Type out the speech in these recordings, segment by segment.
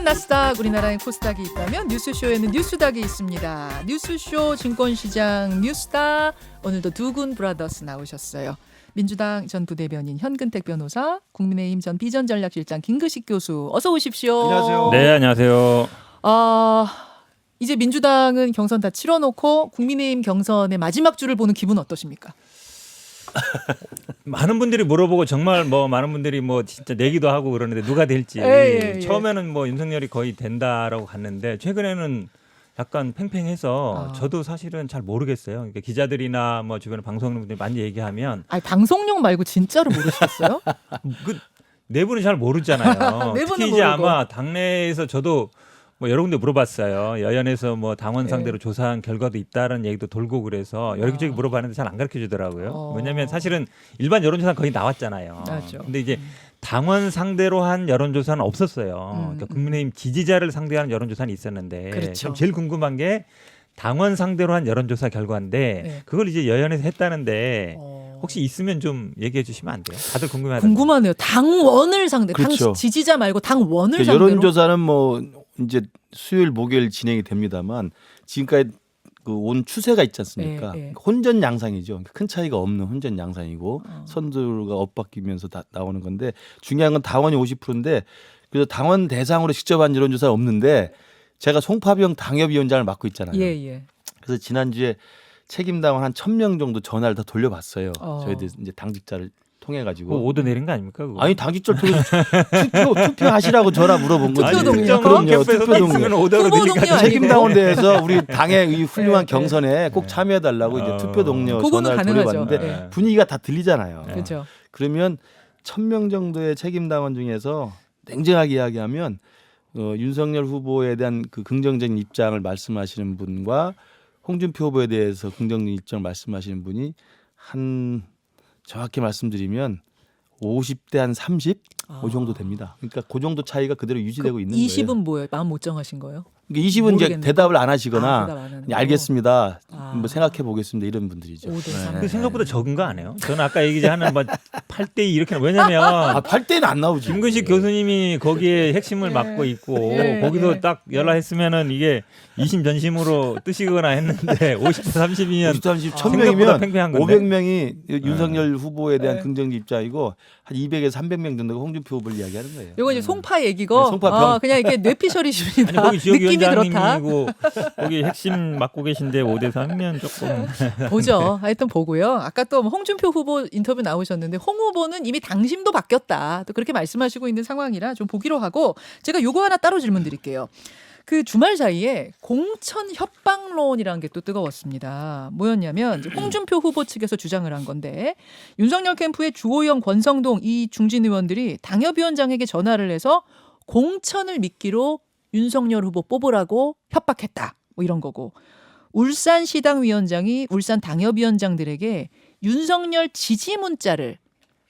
나스닥 우리나라에 코스닥이 있다면 뉴스쇼에는 뉴스닥이 있습니다. 뉴스쇼 증권시장 뉴스닥 오늘도 두군 브라더스 나오셨어요. 민주당 전 부대변인 현근택 변호사, 국민의힘 전 비전전략실장 김그식 교수 어서 오십시오. 안녕하세요. 네, 안녕하세요. 이제 민주당은 경선 다 치러놓고 국민의힘 경선의 마지막 줄을 보는 기분 어떠십니까? 많은 분들이 물어보고 정말 많은 분들이 진짜 내기도 하고 그러는데 누가 될지 처음에는 윤석열이 거의 된다라고 갔는데 최근에는 약간 팽팽해서 저도 사실은 잘 모르겠어요. 그러니까 기자들이나 주변에 방송분들이 많이 얘기하면 아니 방송용 말고 진짜로 모르시겠어요? 그 내부는 잘 모르잖아요. 내부는 특히 이제 모르고. 아마 당내에서 저도 여러 군데 물어봤어요. 여연에서 당원 상대로 조사한 결과도 있다는 얘기도 돌고 그래서 여기저기 물어봤는데 잘 안 가르쳐 주더라고요. 왜냐하면 사실은 일반 여론조사는 거의 나왔잖아요. 맞죠. 근데 이제 당원 상대로 한 여론조사는 없었어요. 그러니까 국민의힘 지지자를 상대하는 여론조사는 있었는데 그렇죠. 참 제일 궁금한 게 당원 상대로 한 여론조사 결과인데 네. 그걸 이제 여연에서 했다는데 혹시 있으면 좀 얘기해 주시면 안 돼요? 다들 궁금해하던데. 궁금하네요. 당원을 상대, 그렇죠. 당 지지자 말고 당원을 그러니까 상대로. 여론조사는 이제 수요일 목요일 진행이 됩니다만 지금까지 온 추세가 있지 않습니까? 예. 혼전 양상이죠. 큰 차이가 없는 혼전 양상이고 선두가 엇바뀌면서 나오는 건데 중요한 건 당원이 50%인데 그래서 당원 대상으로 직접 한 여론조사는 없는데 제가 송파병 당협위원장을 맡고 있잖아요. 예. 그래서 지난주에 책임당원 한 1,000명 정도 전화를 다 돌려봤어요. 저희들 이제 당직자를 통해 가지고. 오더 내린 거 아닙니까? 그거? 아니 당직자를 통해서 투표하시라고 전화 물어본 거지. 투표 동의요? 그럼요. 투표 투표 동의. 동의. 오더로 후보 내리니까 동의 아니고. 책임당원 대해서 우리 당의 이 훌륭한 네. 경선에 꼭 참여해달라고 이제 투표 동료 그거는 전화를 가능하죠. 돌려봤는데 네. 분위기가 다 들리잖아요. 그렇죠. 그러면 1,000명 정도의 책임당원 중에서 냉정하게 이야기하면 윤석열 후보에 대한 그 긍정적인 입장을 말씀하시는 분과 홍준표 후보에 대해서 긍정적인 입장을 말씀하시는 분이 한 정확히 말씀드리면 50대 한 30? 그 정도 됩니다. 그러니까 그 정도 차이가 그대로 유지되고 있는 거예요. 20은 뭐예요? 마음 못 정하신 거예요? 그러니까 20은 이제 모르겠네. 대답을 안 하시거나 대답 안 하는 그냥 알겠습니다. 아. 생각해 보겠습니다. 이런 분들이죠. 5대 3. 그 생각보다 적은 거 아니에요? 저는 아까 얘기하는 8대 2 이렇게 왜냐면 8대는 안 나오지. 김근식 교수님이 거기에 핵심을 맡고 있고 거기서 딱 연락했으면은 이게 2심 전심으로 뜨시거나 했는데 50대 30이면 50, 30, 생각보다 1000명이면 팽팽한 건데. 500명이 윤석열 후보에 대한 긍정적 입장이고 한 200에서 300명 정도가 홍준표 후보를 이야기하는 거예요. 요거 이제 송파 얘기고 네, 송파병. 그냥 이게 뇌피셜이십니다. 아니 거기 느낌이 그렇다. 지역위원장님이고 거기 핵심 맡고 계신데 5대 3이면 조금 보죠. 하여튼 보고요. 아까 또 홍준표 후보 인터뷰 나오셨는데 홍 후보는 이미 당심도 바뀌었다. 또 그렇게 말씀하시고 있는 상황이라 좀 보기로 하고 제가 요거 하나 따로 질문 드릴게요. 그 주말 사이에 공천 협박론이라는 게 또 뜨거웠습니다. 뭐였냐면 이제 홍준표 후보 측에서 주장을 한 건데 윤석열 캠프의 주호영, 권성동 이 중진 의원들이 당협위원장에게 전화를 해서 공천을 미끼로 윤석열 후보 뽑으라고 협박했다. 뭐 이런 거고 울산시당 위원장이 울산 당협위원장들에게 윤석열 지지 문자를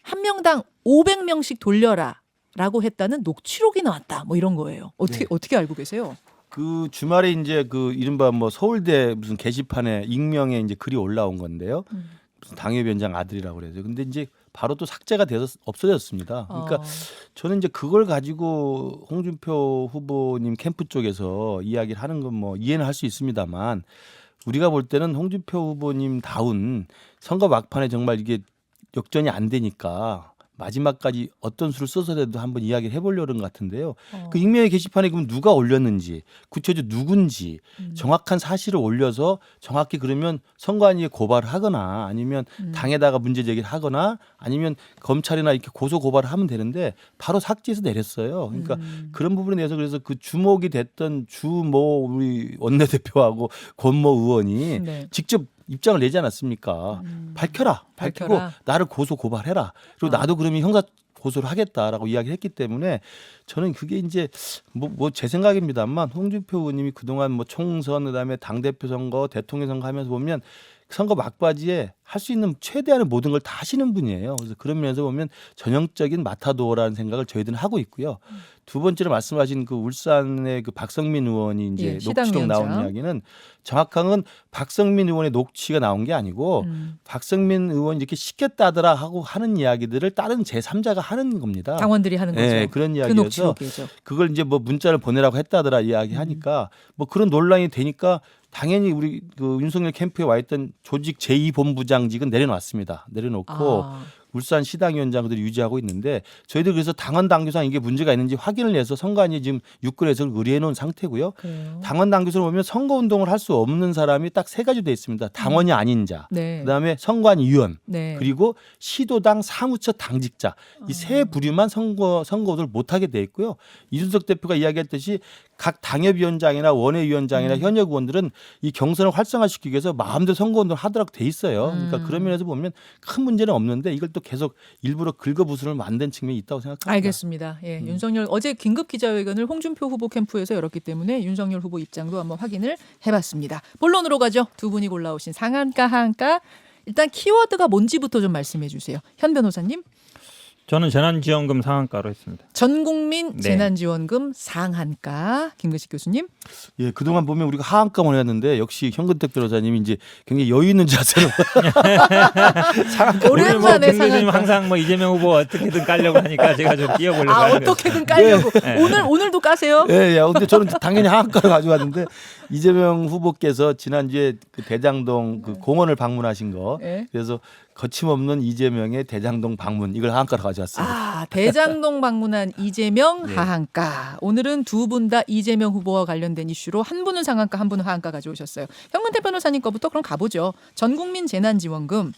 한 명당 500명씩 돌려라. 라고 했다는 녹취록이 나왔다. 뭐 이런 거예요. 어떻게 알고 계세요? 그 주말에 이제 그 이른바 서울대 무슨 게시판에 익명의 이제 글이 올라온 건데요. 무슨 당협위원장 아들이라고 그래요. 근데 이제 바로 또 삭제가 돼서 없어졌습니다. 그러니까 저는 이제 그걸 가지고 홍준표 후보님 캠프 쪽에서 이야기를 하는 건 이해는 할 수 있습니다만 우리가 볼 때는 홍준표 후보님 다운 선거 막판에 정말 이게 역전이 안 되니까 마지막까지 어떤 수를 써서라도 한번 이야기를 해보려는 것 같은데요. 그 익명의 게시판에 그럼 누가 올렸는지 구체적으로 누군지 정확한 사실을 올려서 정확히 그러면 선관위에 고발을 하거나 아니면 당에다가 문제 제기를 하거나 아니면 검찰이나 이렇게 고소 고발을 하면 되는데 바로 삭제해서 내렸어요. 그러니까 그런 부분에 대해서 그래서 그 주목이 됐던 주모 우리 원내대표하고 권모 의원이 네. 직접 입장을 내지 않았습니까? 밝혀라. 밝히고 밝혀라. 나를 고소 고발해라. 그리고 나도 그러면 형사 고소를 하겠다라고 이야기를 했기 때문에 저는 그게 이제 제 생각입니다만 홍준표 의원님이 그동안 총선 그다음에 당대표 선거 대통령 선거 하면서 보면 선거 막바지에 할 수 있는 최대한의 모든 걸 다 하시는 분이에요. 그래서 그런 면에서 보면 전형적인 마타도어라는 생각을 저희들은 하고 있고요. 두 번째로 말씀하신 그 울산의 그 박성민 의원이 이제 예, 시당 녹취록 나온 위원장. 이야기는 정확한 건 박성민 의원의 녹취가 나온 게 아니고 박성민 의원이 이렇게 시켰다더라 하고 하는 이야기들을 다른 제3자가 하는 겁니다. 당원들이 하는 거죠. 네, 그런 그 이야기여서 녹취록이죠. 그걸 이제 뭐 문자를 보내라고 했다더라 이야기하니까 뭐 그런 논란이 되니까 당연히 우리 그 윤석열 캠프에 와 있던 조직 제2본부장직은 내려놨습니다. 내려놓고 울산 시당위원장들이 유지하고 있는데 저희들 그래서 당원 당규상 이게 문제가 있는지 확인을 해서 선관위 지금 유권해서 의뢰해 놓은 상태고요. 그래요. 당원 당규를 보면 선거 운동을 할 수 없는 사람이 딱 세 가지 돼 있습니다. 당원이 아닌 자, 네. 그다음에 선관위원, 네. 그리고 시도당 사무처 당직자 이 세 부류만 선거를 못하게 돼 있고요. 이준석 대표가 이야기했듯이 각 당협위원장이나 원외위원장이나 현역 의원들은 이 경선을 활성화시키기 위해서 마음대로 선거운동을 하도록 돼 있어요. 그러니까 그런 면에서 보면 큰 문제는 없는데 이걸 또 계속 일부러 긁어부스를 만든 측면이 있다고 생각합니다. 알겠습니다. 예, 윤석열 어제 긴급 기자회견을 홍준표 후보 캠프에서 열었기 때문에 윤석열 후보 입장도 한번 확인을 해봤습니다. 본론으로 가죠. 두 분이 골라오신 상한가 하한가 일단 키워드가 뭔지부터 좀 말씀해 주세요. 현 변호사님. 저는 재난지원금 상한가로 했습니다. 전국민 네. 재난지원금 상한가. 김근식 교수님. 예, 그동안 보면 우리가 하한가만 해왔는데 역시 현근택 변호사님이 이제 굉장히 여유 있는 자세로 상한가 오랜만에 김 교수님 상한가. 항상 뭐 이재명 후보 어떻게든 깔려고 하니까 제가 좀 끼어보려고 아 하는 거예요. 어떻게든 깔려고. 네. 오늘도 까세요. 예, 예. 근데 저는 당연히 하한가를 가져왔는데 이재명 후보께서 지난주에 그 대장동 그 공원을 방문하신 거 예. 그래서 거침없는 이재명의 대장동 방문 이걸 하한가로 가져왔습니다. 아 대장동 방문한 이재명 네. 하한가. 오늘은 두 분 다 이재명 후보와 관련된 이슈로 한 분은 상한가 한 분은 하한가 가져오셨어요. 현근택 변호사님 거부터 그럼 가보죠. 전국민 재난지원금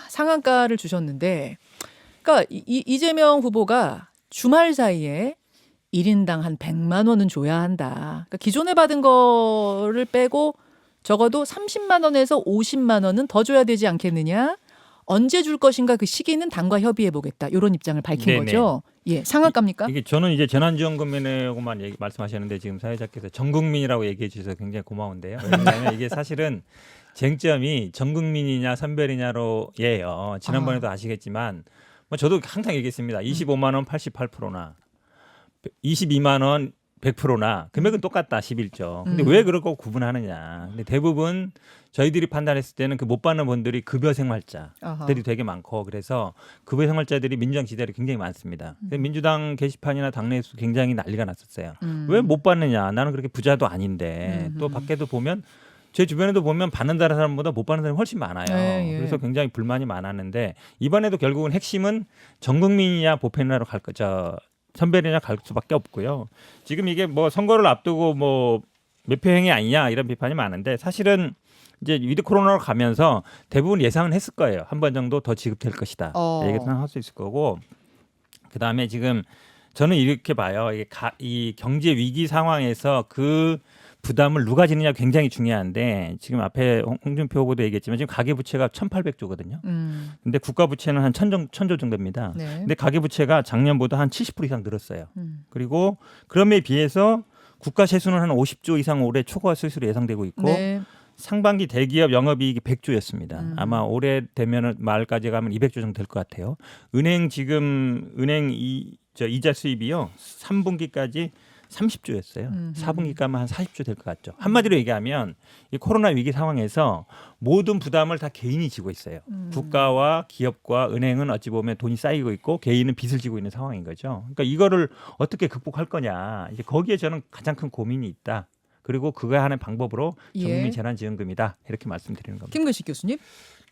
상한가를 주셨는데 그러니까 이재명 후보가 주말 사이에 1인당 한 100만 원은 줘야 한다. 그러니까 기존에 받은 거를 빼고 적어도 30만 원에서 50만 원은 더 줘야 되지 않겠느냐. 언제 줄 것인가 그 시기는 당과 협의해 보겠다. 이런 입장을 밝힌 네네. 거죠. 예, 상한가입니까? 이게 저는 이제 재난지원금에만 말씀하셨는데 지금 사회자께서 전국민이라고 얘기해 주셔서 굉장히 고마운데요. 왜냐하면 이게 사실은 쟁점이 전국민이냐 선별이냐로예요. 지난번에도 아시겠지만 뭐 저도 항상 얘기했습니다. 25만 원 88%나 22만 원 100%나 금액은 똑같다 11조. 근데 왜 그렇고 구분하느냐. 근데 대부분 저희들이 판단했을 때는 그 못 받는 분들이 급여 생활자들이 되게 많고 그래서 급여 생활자들이 민주당 지지자들이 굉장히 많습니다. 근데 민주당 게시판이나 당내에서 굉장히 난리가 났었어요. 왜 못 받느냐. 나는 그렇게 부자도 아닌데 또 밖에도 보면 제 주변에도 보면 받는다는 사람보다 못 받는 사람이 훨씬 많아요. 예. 그래서 굉장히 불만이 많았는데 이번에도 결국은 핵심은 전 국민이냐 보편이냐로 갈 거죠. 선별이냐 갈 수밖에 없고요. 지금 이게 뭐 선거를 앞두고 뭐 매표행위 아니냐 이런 비판이 많은데 사실은 이제 위드 코로나로 가면서 대부분 예상은 했을 거예요. 한 번 정도 더 지급될 것이다. 예상할 수 있을 거고 그다음에 지금 저는 이렇게 봐요. 이 경제 위기 상황에서 그 부담을 누가 지느냐 굉장히 중요한데 지금 앞에 홍준표 후보도 얘기했지만 지금 가계부채가 1,800조거든요. 근데 국가부채는 한 1,000조 정도입니다. 네. 근데 가계부채가 작년보다 한 70% 이상 늘었어요. 그리고 그럼에 비해서 국가 세수는 한 50조 이상 올해 초과 수수로 예상되고 있고 네. 상반기 대기업 영업이익이 100조였습니다. 아마 올해 되면 말까지 가면 200조 정도 될 것 같아요. 은행 이자 수입이요 3분기까지 30조였어요. 4분기 가면 한 40조 될 것 같죠. 한마디로 얘기하면 이 코로나 위기 상황에서 모든 부담을 다 개인이 지고 있어요. 국가와 기업과 은행은 어찌 보면 돈이 쌓이고 있고 개인은 빚을 지고 있는 상황인 거죠. 그러니까 이거를 어떻게 극복할 거냐. 이제 거기에 저는 가장 큰 고민이 있다. 그리고 그거 하는 방법으로 전국민 재난지원금이다. 이렇게 말씀드리는 겁니다. 김근식 교수님.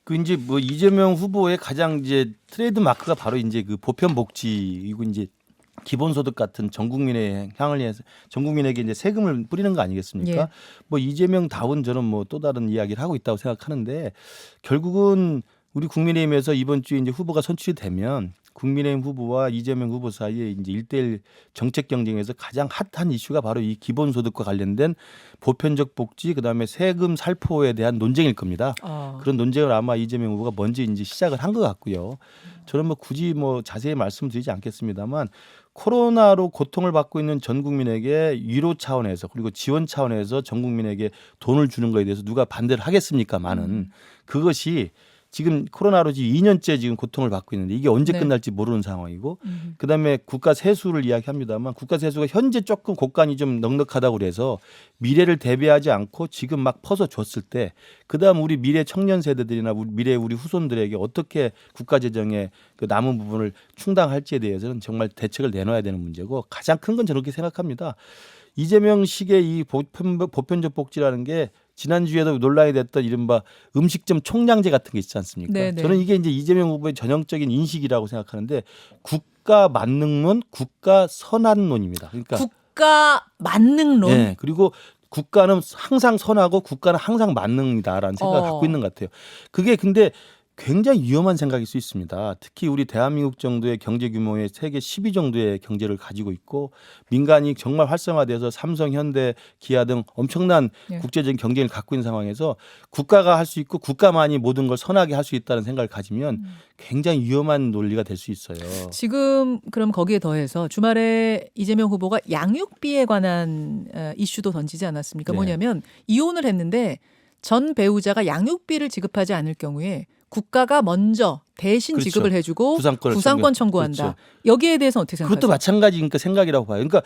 그 이제 뭐 이재명 후보의 가장 이제 트레이드 마크가 바로 이제 그 보편 복지이고 이제 기본소득 같은 전 국민의 향을 위해서 전 국민에게 이제 세금을 뿌리는 거 아니겠습니까? 예. 뭐 이재명다운 저는 뭐 또 다른 이야기를 하고 있다고 생각하는데 결국은 우리 국민의힘에서 이번 주에 이제 후보가 선출이 되면 국민의힘 후보와 이재명 후보 사이에 이제 1대1 정책 경쟁에서 가장 핫한 이슈가 바로 이 기본소득과 관련된 보편적 복지 그다음에 세금 살포에 대한 논쟁일 겁니다. 그런 논쟁을 아마 이재명 후보가 먼저 이제 시작을 한 것 같고요. 저는 뭐 굳이 뭐 자세히 말씀드리지 않겠습니다만 코로나로 고통을 받고 있는 전 국민에게 위로 차원에서 그리고 지원 차원에서 전 국민에게 돈을 주는 거에 대해서 누가 반대를 하겠습니까만은 그것이 지금 코로나로 지금 2년째 지금 고통을 받고 있는데 이게 언제 네. 끝날지 모르는 상황이고 그다음에 국가 세수를 이야기합니다만 국가 세수가 현재 조금 곳간이 좀 넉넉하다고 그래서 미래를 대비하지 않고 지금 막 퍼서 줬을 때 그다음 우리 미래 청년 세대들이나 미래 우리 후손들에게 어떻게 국가 재정의 그 남은 부분을 충당할지에 대해서는 정말 대책을 내놔야 되는 문제고 가장 큰 건 저렇게 생각합니다. 이재명식의 이 보편적 복지라는 게 지난주에도 논란이 됐던 이른바 음식점 총량제 같은 게 있지 않습니까? 네네. 저는 이게 이제 이재명 후보의 전형적인 인식이라고 생각하는데 국가 만능론, 국가 선한론입니다. 그러니까 국가 만능론. 네, 그리고 국가는 항상 선하고 국가는 항상 만능이다라는 생각을 갖고 있는 것 같아요. 그게 근데 굉장히 위험한 생각일 수 있습니다. 특히 우리 대한민국 정도의 경제 규모의 세계 10위 정도의 경제를 가지고 있고 민간이 정말 활성화돼서 삼성, 현대, 기아 등 엄청난 예. 국제적인 경쟁을 갖고 있는 상황에서 국가가 할 수 있고 국가만이 모든 걸 선하게 할 수 있다는 생각을 가지면 굉장히 위험한 논리가 될 수 있어요. 지금 그럼 거기에 더해서 주말에 이재명 후보가 양육비에 관한 이슈도 던지지 않았습니까? 네. 뭐냐면 이혼을 했는데 전 배우자가 양육비를 지급하지 않을 경우에 국가가 먼저 대신 그렇죠. 지급을 해주고 구상권을 청구한다. 그렇죠. 여기에 대해서는 어떻게 생각하세요? 그것도 마찬가지니까 생각이라고 봐요. 그러니까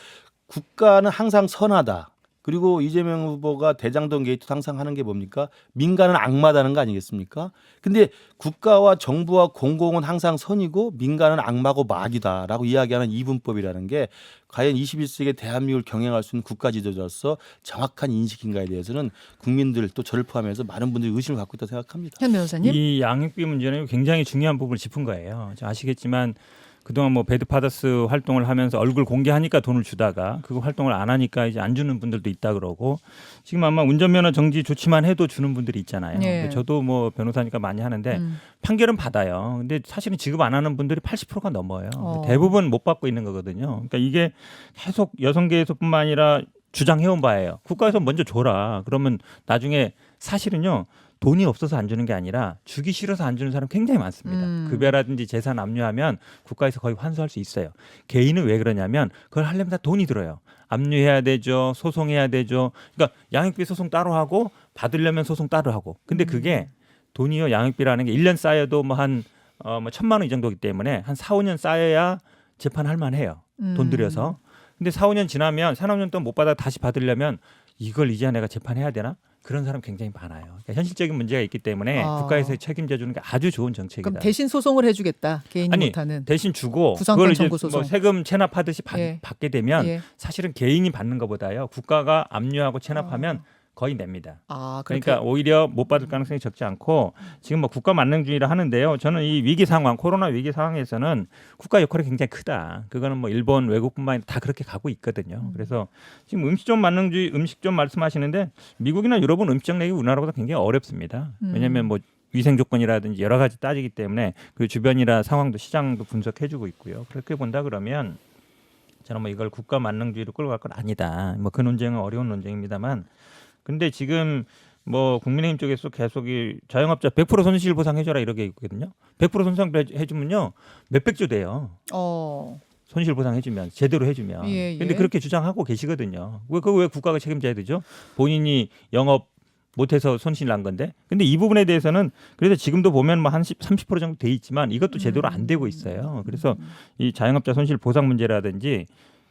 국가는 항상 선하다. 그리고 이재명 후보가 대장동 게이트도 항상 하는 게 뭡니까? 민간은 악마다는 거 아니겠습니까? 근데 국가와 정부와 공공은 항상 선이고 민간은 악마고 마귀다라고 이야기하는 이분법이라는 게 과연 21세기의 대한민국을 경영할 수 있는 국가 지도자로서 정확한 인식인가에 대해서는 국민들 또 저를 포함해서 많은 분들이 의심을 갖고 있다고 생각합니다. 현 변호사님. 이 양육비 문제는 굉장히 중요한 부분을 짚은 거예요. 아시겠지만 그동안 뭐 배드파더스 활동을 하면서 얼굴 공개하니까 돈을 주다가 그거 활동을 안 하니까 이제 안 주는 분들도 있다 그러고 지금 아마 운전면허 정지 조치만 해도 주는 분들이 있잖아요. 네. 근데 저도 뭐 변호사니까 많이 하는데 판결은 받아요. 근데 사실은 지급 안 하는 분들이 80%가 넘어요. 대부분 못 받고 있는 거거든요. 그러니까 이게 계속 여성계에서뿐만 아니라 주장해온 바예요. 국가에서 먼저 줘라. 그러면 나중에 사실은요. 돈이 없어서 안 주는 게 아니라 주기 싫어서 안 주는 사람 굉장히 많습니다. 급여라든지 재산 압류하면 국가에서 거의 환수할 수 있어요. 개인은 왜 그러냐면 그걸 하려면 다 돈이 들어요. 압류해야 되죠. 소송해야 되죠. 그러니까 양육비 소송 따로 하고 받으려면 소송 따로 하고. 근데 그게 돈이요. 양육비라는 게 1년 쌓여도 뭐 한 1,000만 원 이 정도이기 때문에 한 4, 5년 쌓여야 재판할 만해요. 돈 들여서. 근데 4, 5년 지나면 3, 4년 동안 못 받아 다시 받으려면 이걸 이제 내가 재판해야 되나? 그런 사람 굉장히 많아요. 그러니까 현실적인 문제가 있기 때문에 국가에서 책임져 주는 게 아주 좋은 정책이다. 그럼 대신 소송을 해주겠다. 개인이 아니, 못하는. 대신 주고 구상권 그걸 이제 청구 소송. 뭐 세금 체납하듯이 예. 받게 되면 예. 사실은 개인이 받는 것보다요. 국가가 압류하고 체납하면 거의 냅니다. 그러니까 오히려 못 받을 가능성이 적지 않고 지금 뭐 국가 만능주의를 하는데요. 저는 이 위기 상황, 코로나 위기 상황에서는 국가 역할이 굉장히 크다. 그거는 뭐 일본, 외국뿐만 아니라 다 그렇게 가고 있거든요. 그래서 지금 음식점 만능주의, 음식점 말씀하시는데 미국이나 유럽은 음식점 내기 우리나라보다 굉장히 어렵습니다. 왜냐하면 뭐 위생 조건이라든지 여러 가지 따지기 때문에 그 주변이라 상황도 시장도 분석해주고 있고요. 그렇게 본다 그러면 저는 뭐 이걸 국가 만능주의로 끌고 갈 건 아니다. 뭐 그 논쟁은 어려운 논쟁입니다만. 근데 지금 뭐 국민의힘 쪽에서 계속 이 자영업자 100% 손실 보상해줘라 이렇게 있거든요. 100% 손상 해주면요 몇백조 돼요. 손실 보상해주면 제대로 해주면. 예. 근데 그렇게 주장하고 계시거든요. 왜 국가가 책임져야 되죠? 본인이 영업 못해서 손실 난 건데. 근데 이 부분에 대해서는 그래서 지금도 보면 뭐 한 30% 정도 돼 있지만 이것도 제대로 안 되고 있어요. 그래서 이 자영업자 손실 보상 문제라든지.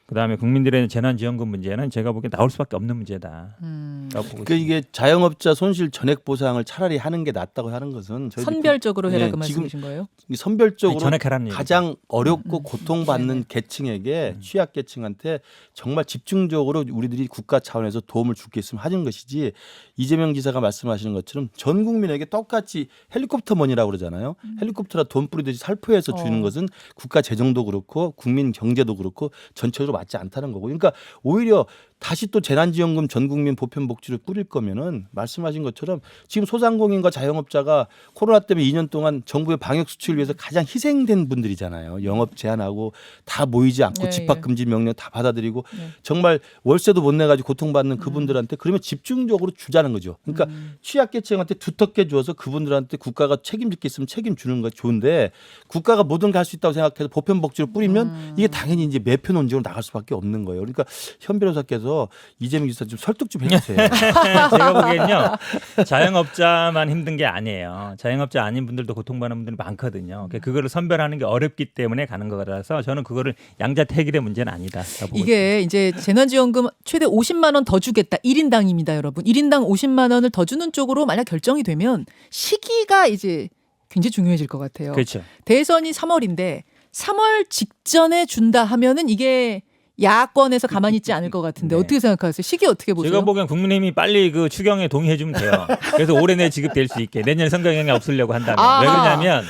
그다음에 국민들의 재난지원금 문제는 제가 보기엔 나올 수밖에 없는 문제다. 그러니까 이게 자영업자 손실 전액 보상을 차라리 하는 게 낫다고 하는 것은 선별적으로 해라 예, 그 지금 말씀이신 거예요? 선별적으로 전액해라는 가장 어렵고 고통받는 계층에게 취약계층한테 정말 집중적으로 우리들이 국가 차원에서 도움을 줄 게 있으면 하는 것이지 이재명 지사가 말씀하시는 것처럼 전 국민에게 똑같이 헬리콥터 머니라고 그러잖아요. 헬리콥터라 돈 뿌리듯이 살포해서 주는 것은 국가 재정도 그렇고 국민 경제도 그렇고 전체적으로 맞지 않다는 거고. 그러니까 오히려 다시 또 재난지원금 전국민 보편복지를 꾸릴 거면은 말씀하신 것처럼 지금 소상공인과 자영업자가 코로나 때문에 2년 동안 정부의 방역 수칙을 위해서 가장 희생된 분들이잖아요. 영업 제한하고 다 모이지 않고 예, 집합금지 명령 다 받아들이고 네. 정말 월세도 못 내가지고 고통받는 그분들한테 그러면 집중적으로 주자는 거죠. 그러니까 취약계층한테 두텁게 주어서 그분들한테 국가가 책임질 게 있으면 책임주는 거 좋은데 국가가 모든 게 할 수 있다고 생각해서 보편복지를 뿌리면 이게 당연히 이제 매표 논쟁으로 나갈 수밖에 없는 거예요. 그러니까 현 변호사께서 이재명 지사 좀 설득 좀 해주세요. 제가 보기엔요 자영업자만 힘든 게 아니에요. 자영업자 아닌 분들도 고통받는 분들이 많거든요. 그거를 선별하는 게 어렵기 때문에 가는 거라서 저는 그거를 양자택일의 문제는 아니다. 이게 이제 재난지원금 최대 50만 원 더 주겠다. 1인당입니다, 여러분. 1인당 50만 원을 더 주는 쪽으로 만약 결정이 되면 시기가 이제 굉장히 중요해질 것 같아요. 그렇죠. 대선이 3월인데 3월 직전에 준다 하면은 이게 야권에서 가만히 있지 않을 것 같은데 네. 어떻게 생각하세요? 시기 어떻게 보세요? 제가 보기엔 국민의힘이 빨리 그 추경에 동의해주면 돼요. 그래서 올해 내 지급될 수 있게 내년 선거 영향이 없으려고 한다면 아하. 왜 그러냐면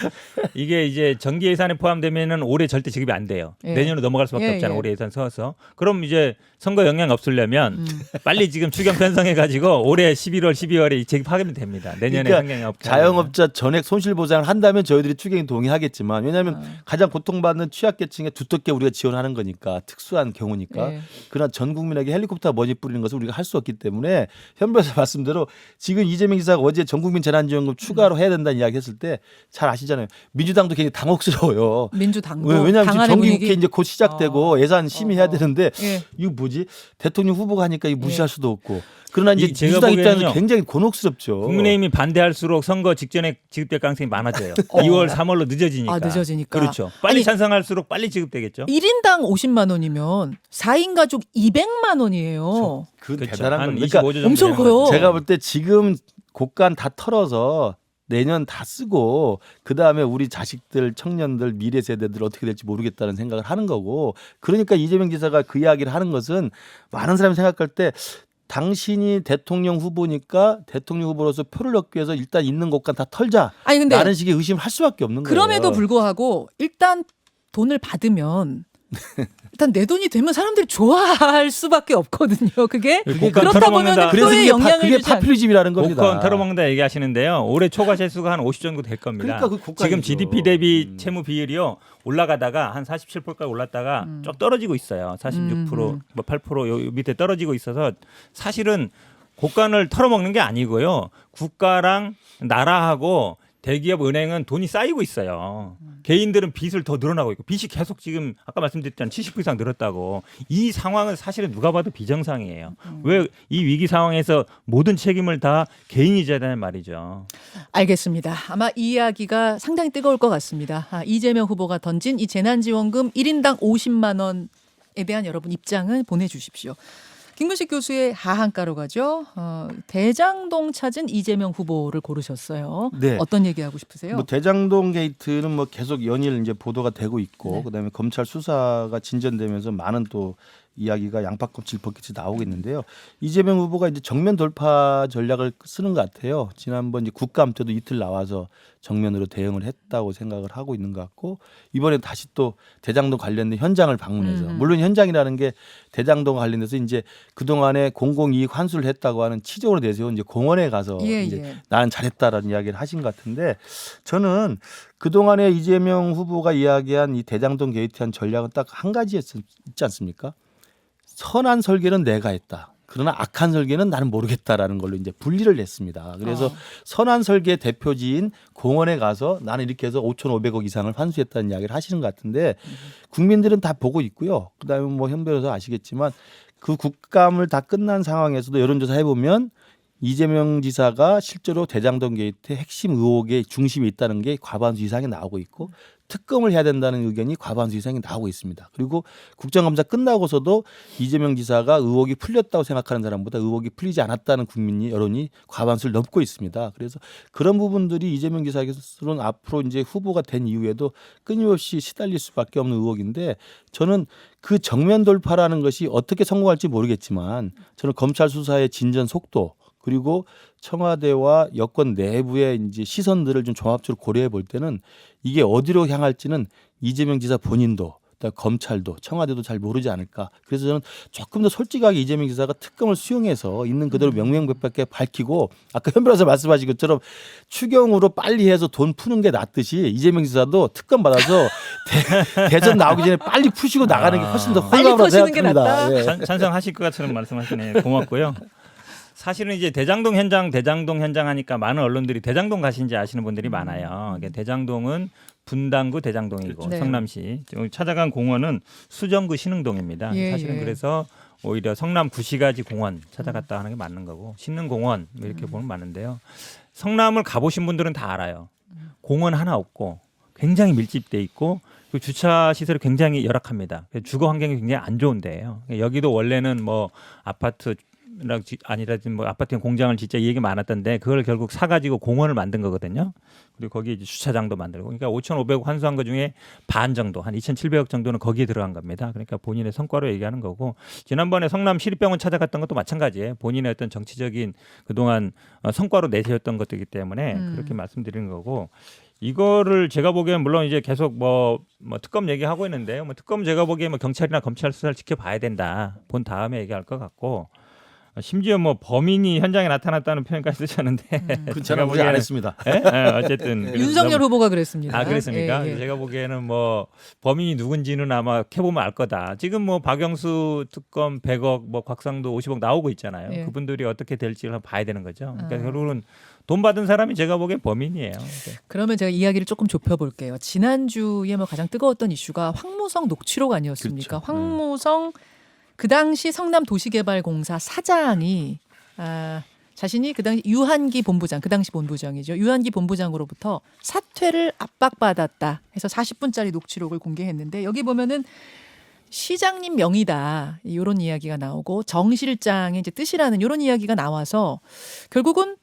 이게 이제 정기 예산에 포함되면은 올해 절대 지급이 안 돼요. 예. 내년으로 넘어갈 수밖에 예, 없잖아요. 예. 올해 예산 서서 그럼 이제 선거 영향 없으려면 빨리 지금 추경 편성해가지고 올해 11월, 12월에 지급하면 됩니다. 내년에 그러니까 영향이 없게. 자영업자 전액 손실 보상을 한다면 저희들이 추경에 동의하겠지만 왜냐하면 가장 고통받는 취약계층에 두텁게 우리가 지원하는 거니까 특수한 경우니까 예. 그러나 전 국민에게 헬리콥터 머니 뿌리는 것을 우리가 할 수 없기 때문에 현 변호사 말씀대로 지금 이재명 지사가 어제 전국민 재난지원금 추가로 해야 된다는 이야기 했을 때 잘 아시잖아요. 민주당도 굉장히 당혹스러워요. 민주당도 왜냐하면 지금 당안의 정기국회 분위기. 이제 곧 시작되고 예산 심의해야 되는데 예. 이거 뭐지? 대통령 후보가 하니까 이거 무시할 수도 없고 그러나 이제 제가 민주당 입장에서 보기에는요. 굉장히 곤혹스럽죠. 국민의힘이 반대할수록 선거 직전에 지급될 가능성이 많아져요. 2월, 3월로 늦어지니까. 아, 늦어지니까. 그렇죠. 빨리 아니, 찬성할수록 빨리 지급되겠죠. 1인당 50만 원이면 4인 가족 200만 원이에요. 그 그렇죠. 대단한 한 겁니다. 25조 정도 엄청 되는 커요. 거죠. 제가 볼 때 지금 곡간 다 털어서 내년 다 쓰고 그 다음에 우리 자식들, 청년들, 미래 세대들 어떻게 될지 모르겠다는 생각을 하는 거고 그러니까 이재명 지사가 그 이야기를 하는 것은 많은 사람이 생각할 때 당신이 대통령 후보니까 대통령 후보로서 표를 얻기 위해서 일단 있는 곳간 다 털자. 아니 근데 라는 식의 의심을 할 수밖에 없는 거예요. 그럼에도 불구하고 일단 돈을 받으면 일단 내 돈이 되면 사람들이 좋아할 수밖에 없거든요. 그게 그게 그렇다 보면 털어먹는다. 그래서 표에 그게, 영향을 그게 주지 않. 파퓰리즘이라는 겁니다. 복권 털어먹는다 얘기하시는데요. 올해 초과 세수가 한 50 정도 될 겁니다. 그러니까 그 국가이죠. 지금 GDP 대비 채무 비율이요 올라가다가 한 47%까지 올랐다가 좀 떨어지고 있어요. 46%, 뭐 8% 요 밑에 떨어지고 있어서 사실은 국간을 털어먹는 게 아니고요. 국가랑 나라하고 대기업 은행은 돈이 쌓이고 있어요. 개인들은 빚을 더 늘어나고 있고 빚이 계속 지금 아까 말씀드렸잖아요. 70% 이상 늘었다고. 이 상황은 사실은 누가 봐도 비정상이에요. 왜 이 위기 상황에서 모든 책임을 다 개인이 져야 되는 말이죠. 알겠습니다. 아마 이 이야기가 상당히 뜨거울 것 같습니다. 이재명 후보가 던진 이 재난지원금 1인당 50만 원에 대한 여러분 입장을 보내주십시오. 김근식 교수의 하한가로 가죠. 대장동 찾은 이재명 후보를 고르셨어요. 네. 어떤 얘기하고 싶으세요? 뭐 대장동 게이트는 뭐 계속 연일 이제 보도가 되고 있고 네. 그다음에 검찰 수사가 진전되면서 많은 또 이야기가 양파껍질 벗기듯이 나오고 있는데요. 이재명 후보가 이제 정면 돌파 전략을 쓰는 것 같아요. 지난번 이제 국감 때도 이틀 나와서 정면으로 대응을 했다고 생각을 하고 있는 것 같고 이번에 다시 또 대장동 관련된 현장을 방문해서 물론 현장이라는 게 대장동 관련돼서 이제 그 동안에 공공이익 환수를 했다고 하는 치적으로 내세운 이제 공원에 가서 이제 나는 잘했다라는 이야기를 하신 것 같은데 저는 그 동안에 이재명 후보가 이야기한 이 대장동 게이트한 전략은 딱 한 가지 있지 않습니까? 선한 설계는 내가 했다. 그러나 악한 설계는 나는 모르겠다라는 걸로 이제 분리를 냈습니다. 그래서 선한 설계 대표지인 공원에 가서 나는 이렇게 해서 5,500억 이상을 환수했다는 이야기를 하시는 것 같은데 국민들은 다 보고 있고요. 그다음에 뭐 현 변호사 아시겠지만 그 국감을 다 끝난 상황에서도 여론조사 해보면 이재명 지사가 실제로 대장동 게이트의 핵심 의혹의 중심에 있다는 게 과반수 이상이 나오고 있고 특검을 해야 된다는 의견이 과반수 이상이 나오고 있습니다. 그리고 국정감사 끝나고서도 이재명 지사가 의혹이 풀렸다고 생각하는 사람보다 의혹이 풀리지 않았다는 국민이 여론이 과반수를 넘고 있습니다. 그래서 그런 부분들이 이재명 지사께서는 앞으로 이제 후보가 된 이후에도 끊임없이 시달릴 수밖에 없는 의혹인데 저는 그 정면 돌파라는 것이 어떻게 성공할지 모르겠지만 저는 검찰 수사의 진전 속도 그리고 청와대와 여권 내부의 이제 시선들을 좀 종합적으로 고려해 볼 때는 이게 어디로 향할지는 이재명 지사 본인도 그다음에 검찰도 청와대도 잘 모르지 않을까. 그래서 저는 조금 더 솔직하게 이재명 지사가 특검을 수용해서 있는 그대로 명명백백하게 밝히고 아까 현 변호사 말씀하신 것처럼 추경으로 빨리 해서 돈 푸는 게 낫듯이 이재명 지사도 특검 받아서 대전 나오기 전에 빨리 푸시고 나가는 게 훨씬 더 빨리 훌륭하다고 터지는 게 생각합니다. 낫다. 예. 찬성하실 것처럼 말씀하시네. 고맙고요. 사실은 이제 대장동 현장 하니까 많은 언론들이 대장동 가신지 아시는 분들이 많아요. 대장동은 분당구 대장동이고 그렇죠. 네. 성남시 찾아간 공원은 수정구 신흥동입니다. 예, 사실은 예. 그래서 오히려 성남 구시가지 공원 찾아갔다 하는 게 맞는 거고 신흥공원 이렇게 보면 맞는데요. 성남을 가보신 분들은 다 알아요. 공원 하나 없고 굉장히 밀집돼 있고 그 주차 시설이 굉장히 열악합니다. 주거 환경이 굉장히 안 좋은데요. 여기도 원래는 뭐 아파트 아니라든 뭐 아파트 공장을 진짜 이 얘기 많았던데 그걸 결국 사가지고 공원을 만든 거거든요. 그리고 거기에 이제 주차장도 만들고 그러니까 5,500억 환수한 것 중에 반 정도 한 2,700억 정도는 거기에 들어간 겁니다. 그러니까 본인의 성과로 얘기하는 거고 지난번에 성남 시립병원 찾아갔던 것도 마찬가지예요. 본인의 어떤 정치적인 그동안 성과로 내세웠던 것이기 때문에 그렇게 말씀드리는 거고 이거를 제가 보기엔 물론 이제 계속 뭐 특검 얘기하고 있는데요. 뭐 특검 제가 보기에 뭐 경찰이나 검찰 수사를 지켜봐야 된다. 본 다음에 얘기할 것 같고 심지어 뭐 범인이 현장에 나타났다는 표현까지 쓰셨는데 그 제가 우리 안 했습니다. 예? 어쨌든 윤석열 후보가 그랬습니다. 아 그랬습니까? 예, 예. 제가 보기에는 뭐 범인이 누군지는 아마 캐보면 알 거다. 지금 뭐 박영수 특검 100억, 뭐 곽상도 50억 나오고 있잖아요. 예. 그분들이 어떻게 될지를 한번 봐야 되는 거죠. 그러니까 결국은 돈 받은 사람이 제가 보기엔 범인이에요. 그러면 제가 이야기를 조금 좁혀볼게요. 지난주에 뭐 가장 뜨거웠던 이슈가 황무성 녹취록 아니었습니까? 그렇죠. 황무성 그 당시 성남도시개발공사 사장이 자신이 그 당시 유한기 본부장, 그 당시 본부장이죠. 유한기 본부장으로부터 사퇴를 압박받았다 해서 40분짜리 녹취록을 공개했는데 여기 보면은 시장님 명의다 이런 이야기가 나오고 정 실장의 이제 뜻이라는 이런 이야기가 나와서 결국은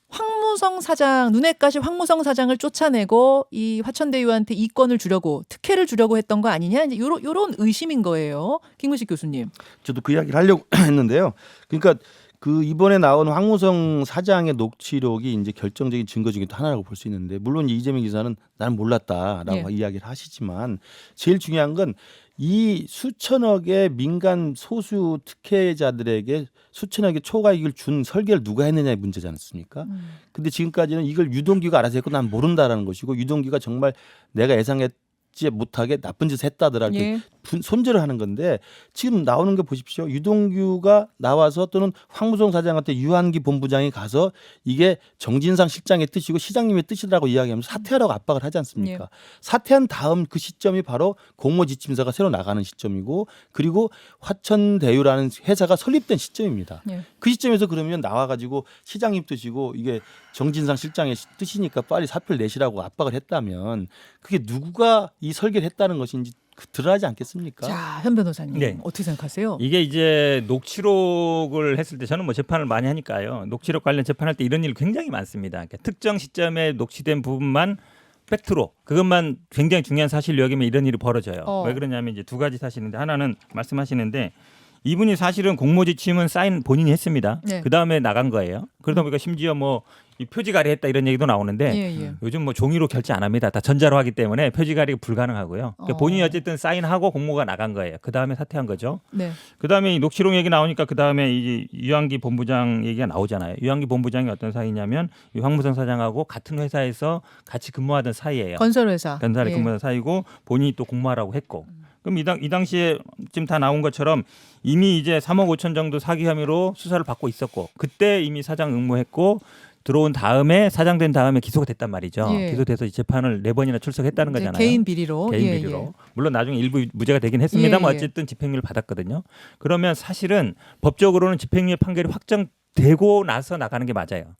황무성 사장 눈에 까시 황무성 사장을 쫓아내고 이 화천대유한테 이권을 주려고 특혜를 주려고 했던 거 아니냐 이제 요런 의심인 거예요. 김근식 교수님. 저도 그 이야기를 하려고 했는데요. 그러니까 그 이번에 나온 황무성 사장의 녹취록이 이제 결정적인 증거 중에 또 하나라고 볼 수 있는데 물론 이재명 기사는 나는 몰랐다라고 예. 이야기를 하시지만 제일 중요한 건 이 수천억의 민간 소수 특혜자들에게 수천억의 초과 이익을 준 설계를 누가 했느냐의 문제지 않습니까? 근데 지금까지는 이걸 유동규가 알아서 했고 난 모른다라는 것이고 유동규가 정말 내가 예상했지 못하게 나쁜 짓을 했다더라 이렇게 예. 손절을 하는 건데 지금 나오는 거 보십시오. 유동규가 나와서 또는 황무성 사장한테 유한기 본부장이 가서 이게 정진상 실장의 뜻이고 시장님의 뜻이라고 이야기하면서 사퇴하라고 압박을 하지 않습니까? 예. 사퇴한 다음 그 시점이 바로 공모지침서가 새로 나가는 시점이고 그리고 화천대유라는 회사가 설립된 시점입니다. 예. 그 시점에서 그러면 나와가지고 시장님 뜻이고 이게 정진상 실장의 뜻이니까 빨리 사표를 내시라고 압박을 했다면 그게 누가 이 설계를 했다는 것인지 드러나지 않겠습니까? 자, 현 변호사님 네. 어떻게 생각하세요? 이게 이제 녹취록을 했을 때 저는 뭐 재판을 많이 하니까요. 녹취록 관련 재판할 때 이런 일이 굉장히 많습니다. 그러니까 특정 시점에 녹취된 부분만 팩트로 그것만 굉장히 중요한 사실로 여기면 이런 일이 벌어져요. 왜 그러냐면 이제 두 가지 사실인데 하나는 말씀하시는데 이분이 사실은 공모지침은 사인 본인이 했습니다. 네. 그 다음에 나간 거예요. 그러다 보니까 심지어 뭐 이 표지가리 했다 이런 얘기도 나오는데 예, 예. 요즘 뭐 종이로 결제 안 합니다. 다 전자로 하기 때문에 표지가리가 불가능하고요. 그러니까 본인이 어쨌든 사인하고 공모가 나간 거예요. 그 다음에 사퇴한 거죠. 네. 그 다음에 이 녹취록 얘기 나오니까 그 다음에 이 유한기 본부장 얘기가 나오잖아요. 유한기 본부장이 어떤 사이냐면 이 황무성 사장하고 같은 회사에서 같이 근무하던 사이예요. 건설회사. 건설에 예. 근무하던 사이고 본인이 또 공모하라고 했고. 그럼 이 당시에 지금 다 나온 것처럼 이미 이제 3억 5천 정도 사기 혐의로 수사를 받고 있었고 그때 이미 사장 응모했고 들어온 다음에 사장 된 다음에 기소가 됐단 말이죠. 예. 기소돼서 이 재판을 4번이나 출석했다는 네, 거잖아요. 개인 비리로. 개인 예, 비리로. 예. 물론 나중에 일부 무죄가 되긴 했습니다만 예, 예. 어쨌든 집행유예를 받았거든요. 그러면 사실은 법적으로는 집행유예 판결이 확정되고 나서 나가는 게 맞아요.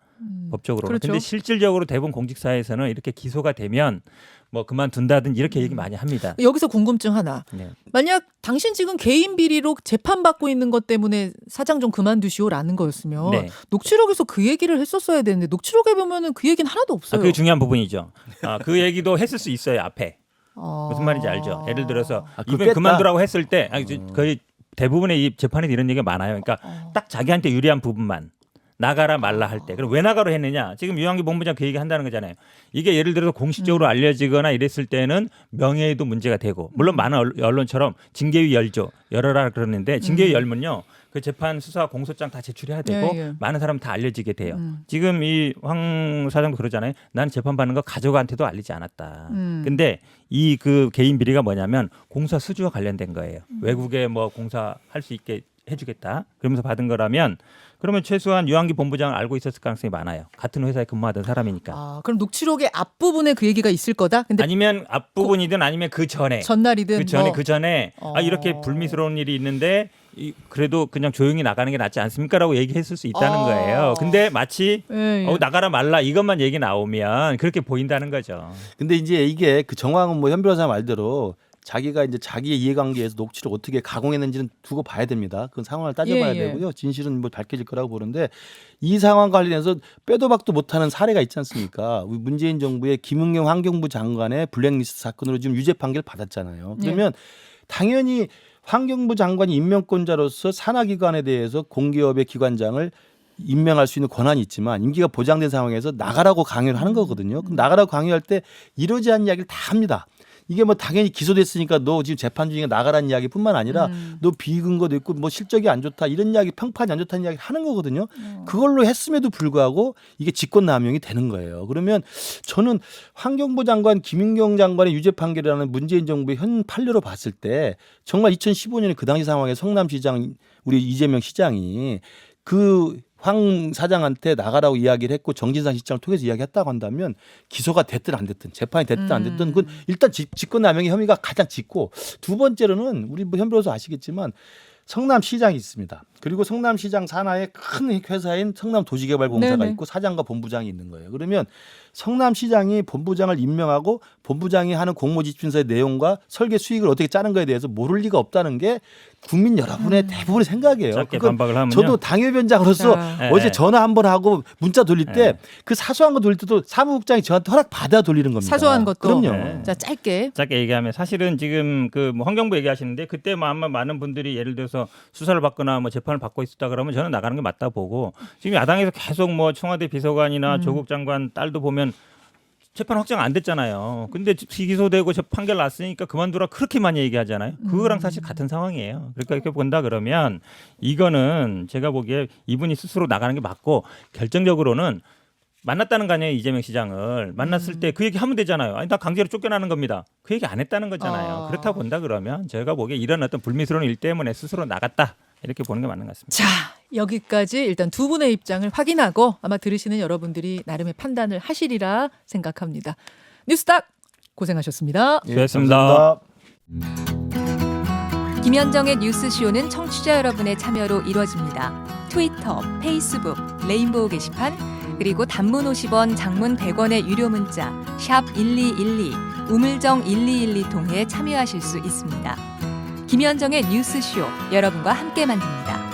법적으로. 그렇죠. 근데 실질적으로 대부분 공직사회에서는 이렇게 기소가 되면 뭐 그만둔다든지 이렇게 얘기 많이 합니다. 여기서 궁금증 하나. 네. 만약 당신 지금 개인 비리로 재판받고 있는 것 때문에 사장 좀 그만두시오라는 거였으면 네. 녹취록에서 그 얘기를 했었어야 되는데 녹취록에 보면은 그 얘기는 하나도 없어요. 그게 중요한 부분이죠. 그 얘기도 했을 수 있어요 앞에. 아. 무슨 말인지 알죠. 예를 들어서 그거 이번 뺐다. 그만두라고 했을 때 거의 대부분의 이 재판에 이런 얘기가 많아요. 그러니까 딱 자기한테 유리한 부분만 나가라 말라 할 때. 그럼 왜 나가로 했느냐? 지금 유한기 본부장 그 얘기 한다는 거잖아요. 이게 예를 들어서 공식적으로 알려지거나 이랬을 때는 명예에도 문제가 되고 물론 많은 언론처럼 징계위 열어라 그러는데 징계위 열면요. 그 재판 수사 공소장 다 제출해야 되고 예. 많은 사람 다 알려지게 돼요. 지금 이 황 사장도 그러잖아요. 난 재판 받는 거 가족한테도 알리지 않았다. 근데 이 그 개인 비리가 뭐냐면 공사 수주와 관련된 거예요. 외국에 뭐 공사할 수 있게 해주겠다. 그러면서 받은 거라면 그러면 최소한 유한기 본부장을 알고 있었을 가능성이 많아요. 같은 회사에 근무하던 사람이니까. 아, 그럼 녹취록의 앞부분에 그 얘기가 있을 거다. 근데 아니면 앞부분이든 아니면 그 전에. 전날이든 그 전에 아, 이렇게 불미스러운 일이 있는데 그래도 그냥 조용히 나가는 게 낫지 않습니까라고 얘기했을 수 있다는 거예요. 근데 마치 예. 나가라 말라 이것만 얘기 나오면 그렇게 보인다는 거죠. 근데 이제 이게 그 정황은 뭐 현 변호사 말대로 자기가 이제 자기의 이해관계에서 녹취를 어떻게 가공했는지는 두고 봐야 됩니다. 그 상황을 따져봐야 예. 되고요. 진실은 뭐 밝혀질 거라고 보는데 이 상황 관련해서 빼도 박도 못하는 사례가 있지 않습니까? 우리 문재인 정부의 김은경 환경부 장관의 블랙리스트 사건으로 지금 유죄 판결 받았잖아요. 그러면 당연히 환경부 장관이 임명권자로서 산하기관에 대해서 공기업의 기관장을 임명할 수 있는 권한이 있지만 임기가 보장된 상황에서 나가라고 강요를 하는 거거든요. 그럼 나가라고 강요할 때 이러지 않는 이야기를 다 합니다. 이게 뭐 당연히 기소됐으니까 너 지금 재판 중이니까 나가라는 이야기뿐만 아니라 너 비근거도 있고 뭐 실적이 안 좋다 이런 이야기 평판이 안 좋다는 이야기 하는 거거든요. 그걸로 했음에도 불구하고 이게 직권남용이 되는 거예요. 그러면 저는 환경부 장관 김윤경 장관의 유죄 판결이라는 문재인 정부의 현 판례로 봤을 때 정말 2015년에 그 당시 상황에 성남시장 우리 이재명 시장이 그 황 사장한테 나가라고 이야기를 했고 정진상 시장을 통해서 이야기했다고 한다면 기소가 됐든 안 됐든 재판이 됐든 안 됐든 그건 일단 직권남용의 혐의가 가장 짙고 두 번째로는 우리 뭐 현 변호사 아시겠지만 성남시장이 있습니다. 그리고 성남시장 산하에 큰 회사인 성남도시개발공사가 네네. 있고 사장과 본부장이 있는 거예요. 그러면 성남시장이 본부장을 임명하고 본부장이 하는 공모지침서의 내용과 설계 수익을 어떻게 짜는 거에 대해서 모를 리가 없다는 게 국민 여러분의 대부분의 생각이에요. 짧게 그건 반박을 하면요. 저도 당협위원장으로서 자. 어제 전화 한번 하고 문자 돌릴 때 그 사소한 거 돌릴 때도 사무국장이 저한테 허락 받아 돌리는 겁니다. 사소한 것도. 그럼요. 네. 자, 짧게. 얘기하면 사실은 지금 그 뭐 환경부 얘기하시는데 그때 뭐 아마 많은 분들이 예를 들어서 수사를 받거나 뭐 재판을 받고 있었다 그러면 저는 나가는 게 맞다 보고 지금 야당에서 계속 뭐 청와대 비서관이나 조국 장관 딸도 보면 재판 확정 안 됐잖아요. 근데 기소되고 판결 났으니까 그만두라 그렇게 많이 얘기하잖아요. 그거랑 사실 같은 상황이에요. 그러니까 이렇게 본다 그러면 이거는 제가 보기에 이분이 스스로 나가는 게 맞고 결정적으로는 만났다는 거 아니에요. 이재명 시장을 만났을 때 그 얘기 하면 되잖아요. 아니 나 강제로 쫓겨나는 겁니다. 그 얘기 안 했다는 거잖아요. 그렇다 본다 그러면 제가 보기에 이런 어떤 불미스러운 일 때문에 스스로 나갔다 이렇게 보는 게 맞는 것 같습니다. 자, 여기까지 일단 두 분의 입장을 확인하고 아마 들으시는 여러분들이 나름의 판단을 하시리라 생각합니다. 뉴스닥 고생하셨습니다. 예, 수고하셨습니다. 감사합니다. 김현정의 뉴스쇼는 청취자 여러분의 참여로 이루어집니다. 트위터, 페이스북, 레인보우 게시판, 그리고 단문 50원, 장문 100원의 유료 문자 샵 1212, 우물정 1212 통해 참여하실 수 있습니다. 김현정의 뉴스쇼 여러분과 함께 만듭니다.